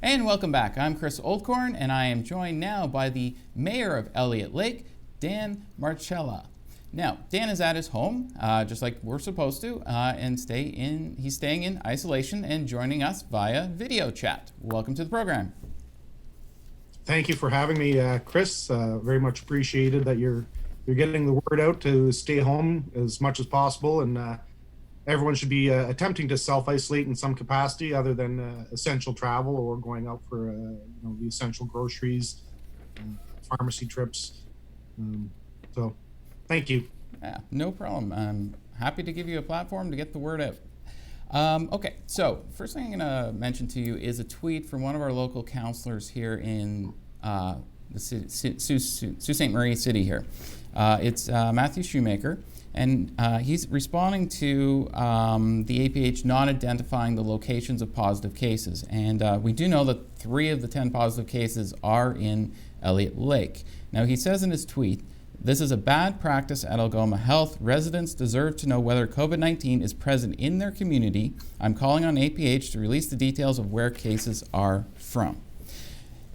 And welcome back. I'm Chris Oldcorn, and I am joined now by the mayor of Elliot Lake, Dan Marchisella. Now, Dan is at his home, just like we're supposed to, and he's staying in isolation and joining us via video chat. Welcome to the program. Thank you for having me, Chris. Very much appreciated that you're getting the word out to stay home as much as possible, and everyone should be attempting to self-isolate in some capacity other than essential travel or going out for the essential groceries, pharmacy trips. So thank you. Yeah, no problem. I'm happy to give you a platform to get the word out. Okay, so first thing I'm going to mention to you is a tweet from one of our local councillors here in the Sault Ste. Marie City here. It's Matthew Shoemaker. And he's responding to the APH not identifying the locations of positive cases. And we do know that 3 of the 10 positive cases are in Elliot Lake. Now, he says in his tweet, "This is a bad practice at Algoma Health. Residents deserve to know whether COVID-19 is present in their community. I'm calling on APH to release the details of where cases are from."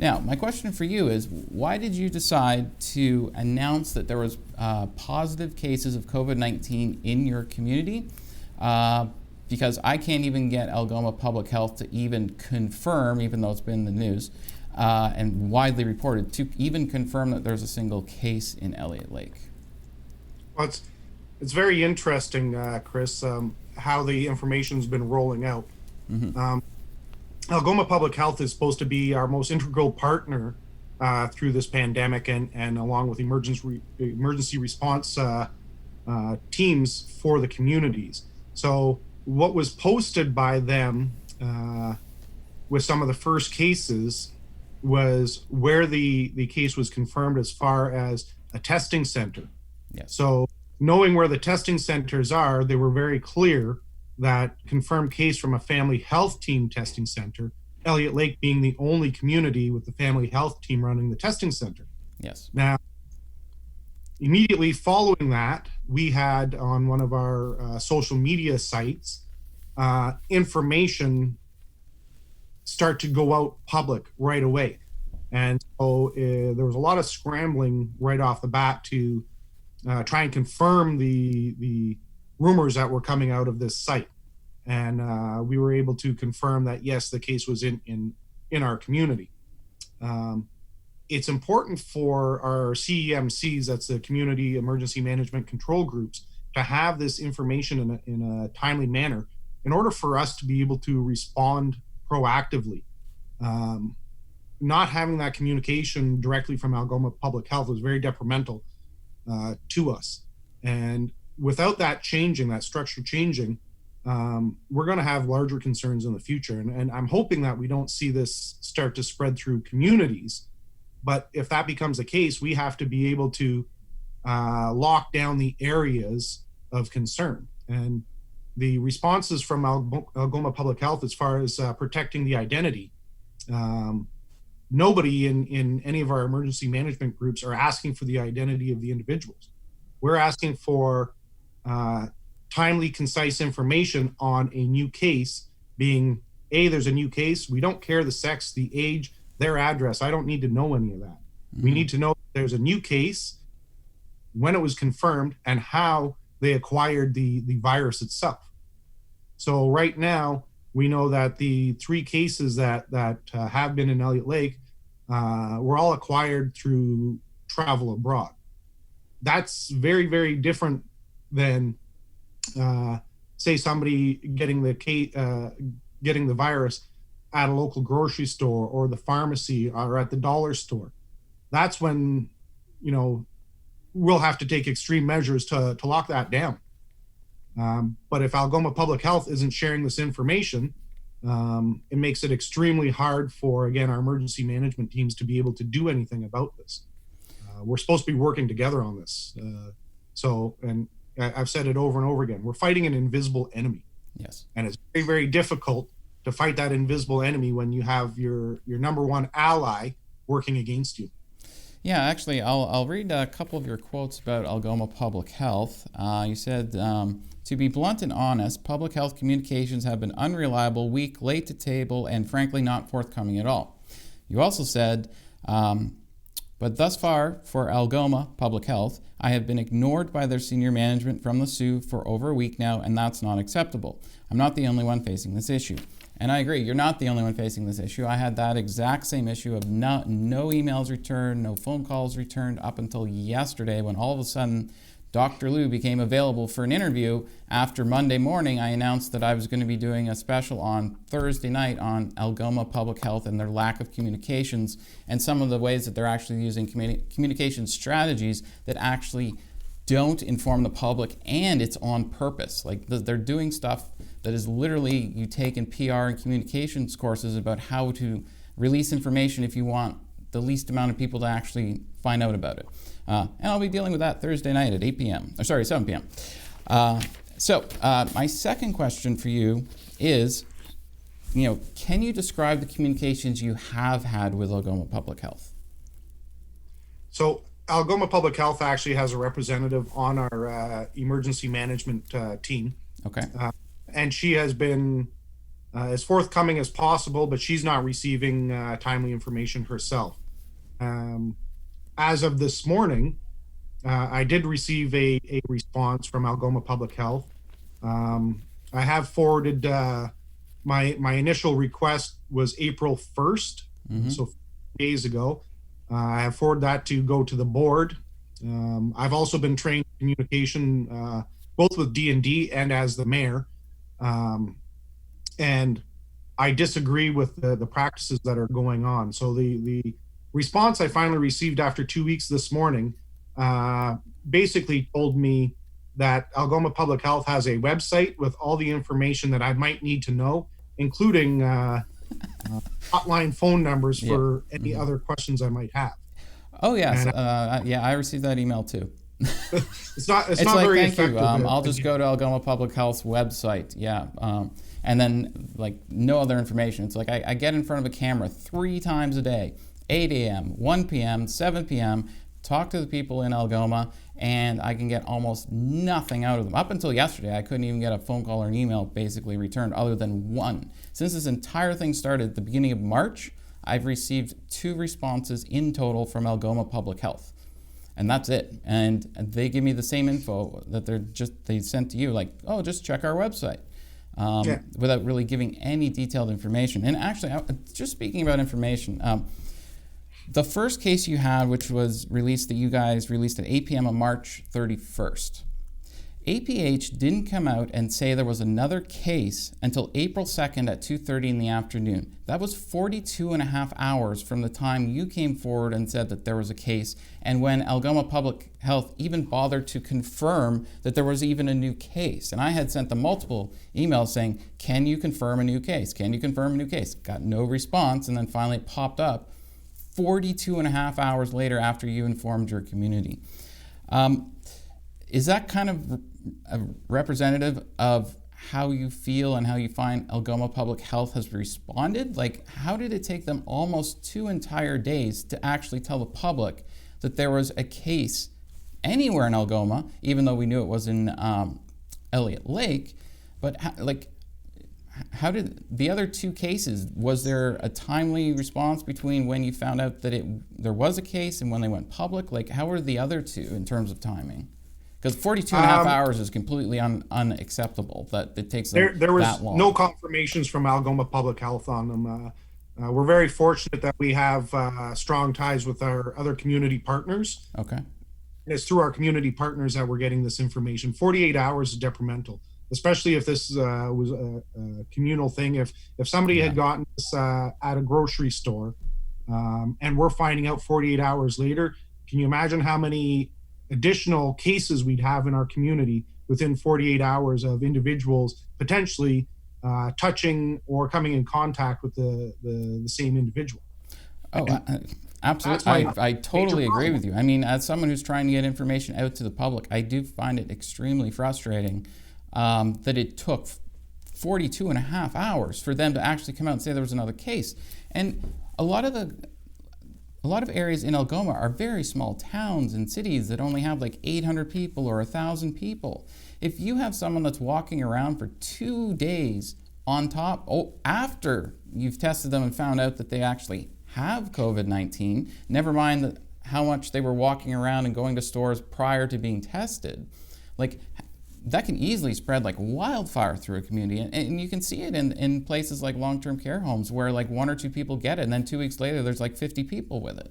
Now, my question for you is, why did you decide to announce that there was positive cases of COVID-19 in your community? Because I can't even get Algoma Public Health to even confirm, even though it's been in the news and widely reported, to even confirm that there's a single case in Elliot Lake. Well, it's very interesting, Chris, how the information's been rolling out. Mm-hmm. Algoma Public Health is supposed to be our most integral partner through this pandemic, and along with emergency response teams for the communities. So what was posted by them with some of the first cases was where the case was confirmed as far as a testing center. Yes. So knowing where the testing centers are, they were very clear that confirmed case from a family health team testing center, Elliot Lake being the only community with the family health team running the testing center. Yes. Now, immediately following that, we had on one of our social media sites, information start to go out public right away. And so there was a lot of scrambling right off the bat to try and confirm the rumors that were coming out of this site. And we were able to confirm that, yes, the case was in our community. It's important for our CEMCs, that's the Community Emergency Management Control Groups, to have this information in a timely manner in order for us to be able to respond proactively. Not having that communication directly from Algoma Public Health was very detrimental to us. And without that changing, that structure changing, we're going to have larger concerns in the future. And I'm hoping that we don't see this start to spread through communities. But if that becomes the case, we have to be able to lock down the areas of concern. And the responses from Algoma Public Health as far as protecting the identity, nobody in any of our emergency management groups are asking for the identity of the individuals. We're asking for timely, concise information on a new case, being, there's a new case. We don't care the sex, the age, their address. I don't need to know any of that. Mm-hmm. We need to know there's a new case, when it was confirmed, and how they acquired the virus itself. So right now, we know that the 3 cases that have been in Elliot Lake were all acquired through travel abroad. That's very, very different than say somebody getting the virus at a local grocery store or the pharmacy or at the dollar store. That's when, we'll have to take extreme measures to lock that down. But if Algoma Public Health isn't sharing this information, it makes it extremely hard for, again, our emergency management teams to be able to do anything about this. We're supposed to be working together on this. And I've said it over and over again, we're fighting an invisible enemy. Yes. And it's very, very difficult to fight that invisible enemy when you have your number one ally working against you. Yeah, actually, I'll read a couple of your quotes about Algoma Public Health. You said, to be blunt and honest, public health communications have been unreliable, weak, late to table, and frankly not forthcoming at all. You also said, but thus far, for Algoma Public Health, I have been ignored by their senior management from the Sioux for over a week now, and that's not acceptable. I'm not the only one facing this issue. And I agree, you're not the only one facing this issue. I had that exact same issue of no emails returned, no phone calls returned up until yesterday when all of a sudden Dr. Liu became available for an interview. After Monday morning, I announced that I was going to be doing a special on Thursday night on Algoma Public Health and their lack of communications and some of the ways that they're actually using communication strategies that actually don't inform the public, and it's on purpose. Like they're doing stuff that is literally, you take in PR and communications courses about how to release information if you want the least amount of people to actually find out about it. And I'll be dealing with that Thursday night at 8 p.m. Or sorry, 7 p.m. My second question for you is, can you describe the communications you have had with Algoma Public Health? So Algoma Public Health actually has a representative on our emergency management team. Okay. And she has been as forthcoming as possible, but she's not receiving timely information herself. As of this morning, I did receive a response from Algoma Public Health. I have forwarded my initial request was April 1st, so days ago. I have forwarded that to go to the board. I've also been trained in communication both with D&D and as the mayor. And I disagree with the practices that are going on. So the response I finally received after 2 weeks this morning basically told me that Algoma Public Health has a website with all the information that I might need to know, including hotline phone numbers for any other questions I might have. Oh yes, I received that email too. It's not like, very thank effective. you. I'll just go to Algoma Public Health's website. And then like no other information. It's like I get in front of a camera 3 times a day, 8 a.m., 1 p.m., 7 p.m., talk to the people in Algoma, and I can get almost nothing out of them. Up until yesterday, I couldn't even get a phone call or an email basically returned other than one. Since this entire thing started at the beginning of March, I've received 2 responses in total from Algoma Public Health. And that's it. And they give me the same info that they sent to you, like, oh, just check our website. Without really giving any detailed information. And actually, just speaking about information, the first case you had, which was released, that you guys released at 8 p.m. on March 31st, APH didn't come out and say there was another case until April 2nd at 2:30 in the afternoon. That was 42 and a half hours from the time you came forward and said that there was a case, and when Algoma Public Health even bothered to confirm that there was even a new case. And I had sent them multiple emails saying, can you confirm a new case? Can you confirm a new case? Got no response, and then finally it popped up 42 and a half hours later after you informed your community. Is that kind of representative of how you feel and how you find Algoma Public Health has responded? Like, how did it take them almost 2 entire days to actually tell the public that there was a case anywhere in Algoma, even though we knew it was in Elliot Lake? But how did the other 2 cases, was there a timely response between when you found out that there was a case and when they went public? Like, how were the other 2 in terms of timing? Because 42 and a half hours is completely unacceptable, that it takes them there was that long. No confirmations from Algoma Public Health on them. We're very fortunate that we have strong ties with our other community partners. Okay. And it's through our community partners that we're getting this information. 48 hours is detrimental, especially if this was a communal thing. If somebody had gotten this at a grocery store and we're finding out 48 hours later, can you imagine how many additional cases we'd have in our community within 48 hours of individuals potentially touching or coming in contact with the same individual? Oh, absolutely. I totally agree with you. I mean, as someone who's trying to get information out to the public, I do find it extremely frustrating that it took 42 and a half hours for them to actually come out and say there was another case. And a lot of A lot of areas in Algoma are very small towns and cities that only have like 800 people or 1,000 people. If you have someone that's walking around for 2 days on top, after you've tested them and found out that they actually have COVID-19, never mind how much they were walking around and going to stores prior to being tested, like that can easily spread like wildfire through a community. And you can see it in places like long-term care homes where like 1 or 2 people get it, and then 2 weeks later there's like 50 people with it.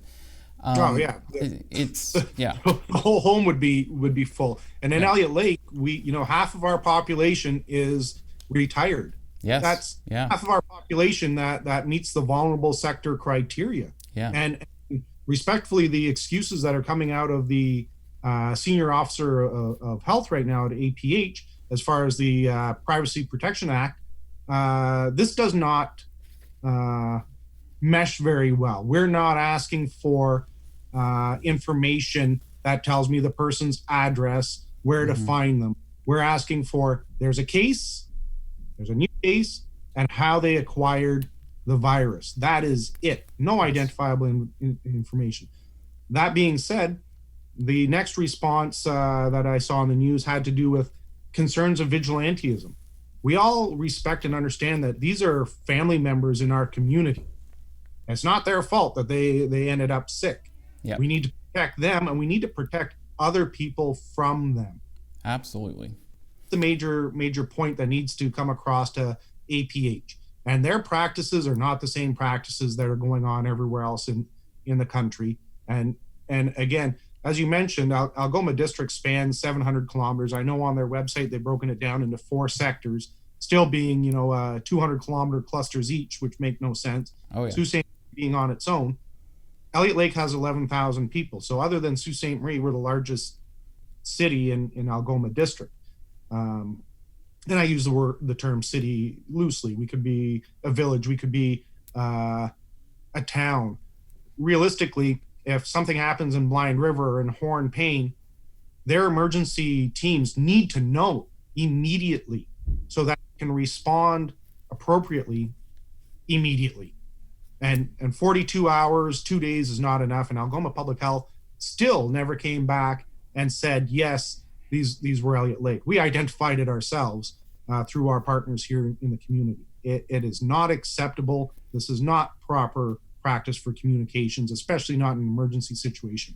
It's the whole home would be full. And in Elliot Lake, half of our population is retired. Yes. That's half of our population that meets the vulnerable sector criteria. Yeah. And respectfully, the excuses that are coming out of the senior officer of health right now at APH, as far as the Privacy Protection Act, this does not mesh very well. We're not asking for information that tells me the person's address, where to find them. We're asking for there's a new case, and how they acquired the virus. That is it. No identifiable information. That being said, the next response that I saw in the news had to do with concerns of vigilantism. We all respect and understand that these are family members in our community. It's not their fault that they ended up sick. Yeah. We need to protect them, and we need to protect other people from them. Absolutely. The major point that needs to come across to APH. And their practices are not the same practices that are going on everywhere else in the country. And again, as you mentioned, Algoma district spans 700 kilometers. I know on their website they've broken it down into 4 sectors, still being 200 kilometer clusters each, which make no sense. Oh yeah. Sault Ste. Being on its own. Elliot Lake has 11,000 people. So other than Sault Ste. Marie, we're the largest city in Algoma district. And I use the term city loosely. We could be a village. We could be a town. Realistically, if something happens in Blind River or in Horn Plain, their emergency teams need to know immediately so that they can respond appropriately immediately. And 42 hours, 2 days is not enough. And Algoma Public Health still never came back and said, yes, these were Elliot Lake. We identified it ourselves through our partners here in the community. It is not acceptable. This is not proper practice for communications, especially not in an emergency situation.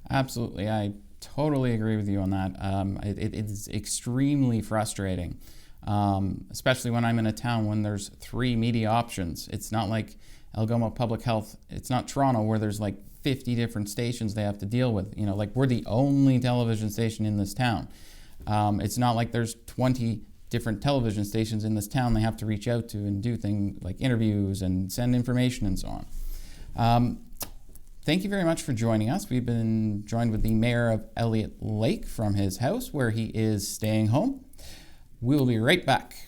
Absolutely. I totally agree with you on that. It is extremely frustrating, especially when I'm in a town when there's 3 media options. It's not like Algoma Public Health. It's not Toronto where there's like 50 different stations they have to deal with. Like we're the only television station in this town. It's not like there's 20 different television stations in this town they have to reach out to and do things like interviews and send information and so on. Thank you very much for joining us. We've been joined with the mayor of Elliot Lake from his house where he is staying home. We will be right back.